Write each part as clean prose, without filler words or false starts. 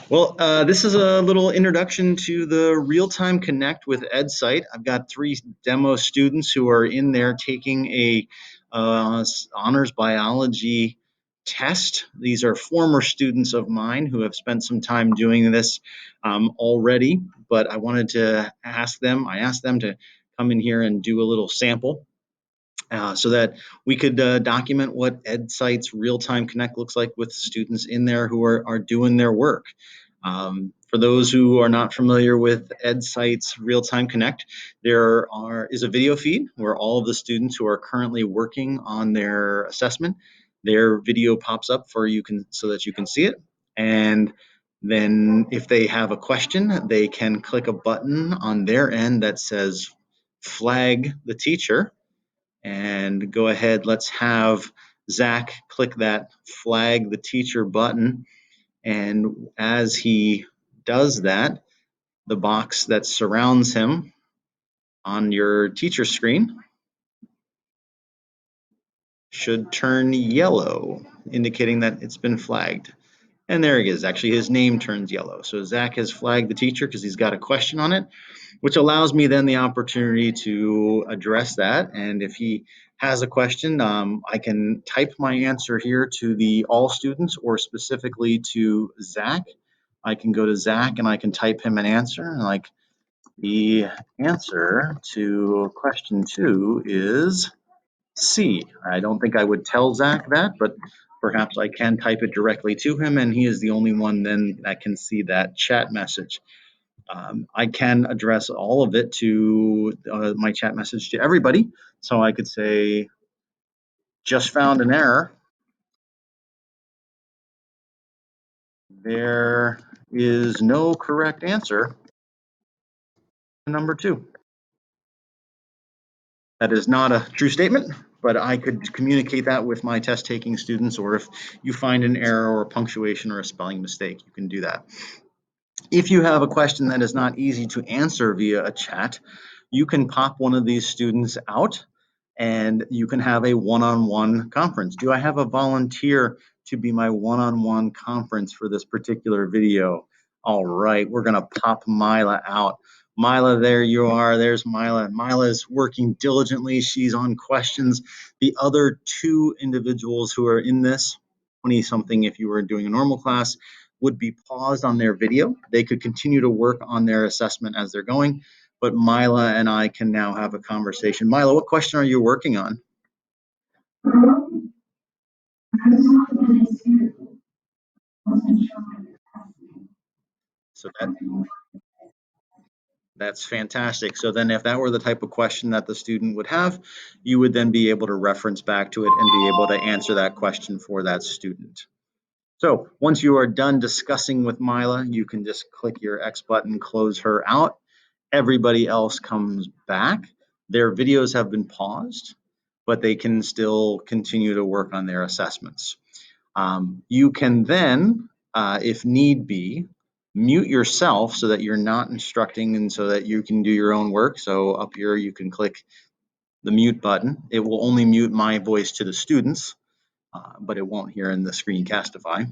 Well, this is a little introduction to the Real-Time Connect with Edcite. I've got 3 demo students who are in there taking a honors biology test. These are former students of mine who have spent some time doing this already, but I wanted to ask them, to come in here and do a little sample. So that we could document what Edcite's Real-Time Connect looks like with students in there who are doing their work. For those who are not familiar with Edcite's Real-Time Connect, there is a video feed where all of the students who are currently working on their assessment, their video pops up so that you can see it. And then if they have a question, they can click a button on their end that says flag the teacher, and go ahead. Let's have Zach click that flag the teacher button. And as he does that, the box that surrounds him on your teacher screen should turn yellow, indicating that it's been flagged. And there he is. Actually, his name turns yellow. So Zach has flagged the teacher because he's got a question on it, which allows me then the opportunity to address that. And if he has a question, I can type my answer here to the all students or specifically to Zach. I can go to Zach and I can type him an answer, like the answer to question 2 is C. I don't think I would tell Zach that, but perhaps I can type it directly to him, and he is the only one then that can see that chat message. I can address all of it to my chat message to everybody. So I could say, just found an error. There is no correct answer to number 2. That is not a true statement, but I could communicate that with my test taking students, or if you find an error or a punctuation or a spelling mistake, you can do that. If you have a question that is not easy to answer via a chat, you can pop one of these students out and you can have a one-on-one conference. Do I have a volunteer to be my one-on-one conference for this particular video? All right, we're gonna pop Mila out. Mila, there you are. There's Mila. Mila is working diligently. She's on questions. The other 2 individuals who are in this, 20-something if you were doing a normal class, would be paused on their video. They could continue to work on their assessment as they're going, but Mila and I can now have a conversation. Mila, what question are you working on? So that's fantastic. So then if that were the type of question that the student would have, you would then be able to reference back to it and be able to answer that question for that student. So once you are done discussing with Mila, you can just click your X button, close her out. Everybody else comes back. Their videos have been paused, but they can still continue to work on their assessments. You can then, if need be, mute yourself so that you're not instructing and so that you can do your own work. So up here, you can click the mute button. It will only mute my voice to the students, but it won't hear in the Screencastify.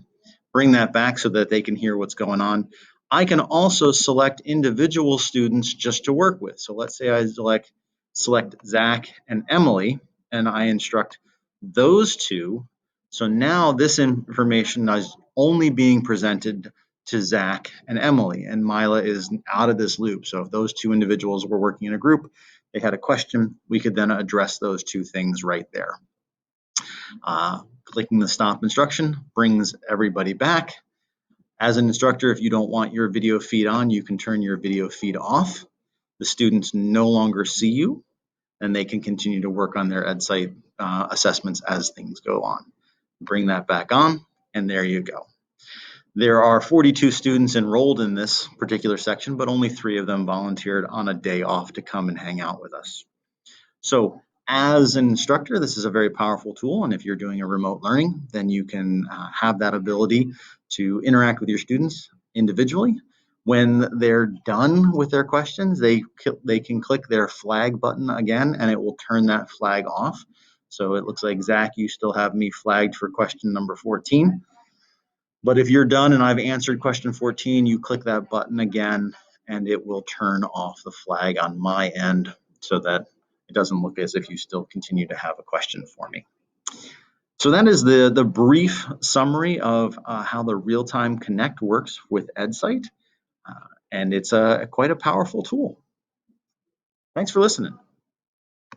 Bring that back so that they can hear what's going on. I can also select individual students just to work with. So let's say I select Zach and Emily, and I instruct those 2. So now this information is only being presented to Zach and Emily, and Mila is out of this loop. So if those 2 individuals were working in a group, they had a question, we could then address those 2 things right there. Clicking the stop instruction brings everybody back. As an instructor, if you don't want your video feed on, you can turn your video feed off. The students no longer see you, and they can continue to work on their Edcite assessments as things go on. Bring that back on, and there you go. There are 42 students enrolled in this particular section, but only 3 of them volunteered on a day off to come and hang out with us. So as an instructor, this is a very powerful tool, and if you're doing a remote learning, then you can have that ability to interact with your students individually. When they're done with their questions, they can click their flag button again, and it will turn that flag off. So it looks like, Zach, you still have me flagged for question number 14. But if you're done and I've answered question 14, you click that button again and it will turn off the flag on my end so that it doesn't look as if you still continue to have a question for me. So that is the brief summary of how the Real-Time Connect works with Edcite. And it's quite a powerful tool. Thanks for listening.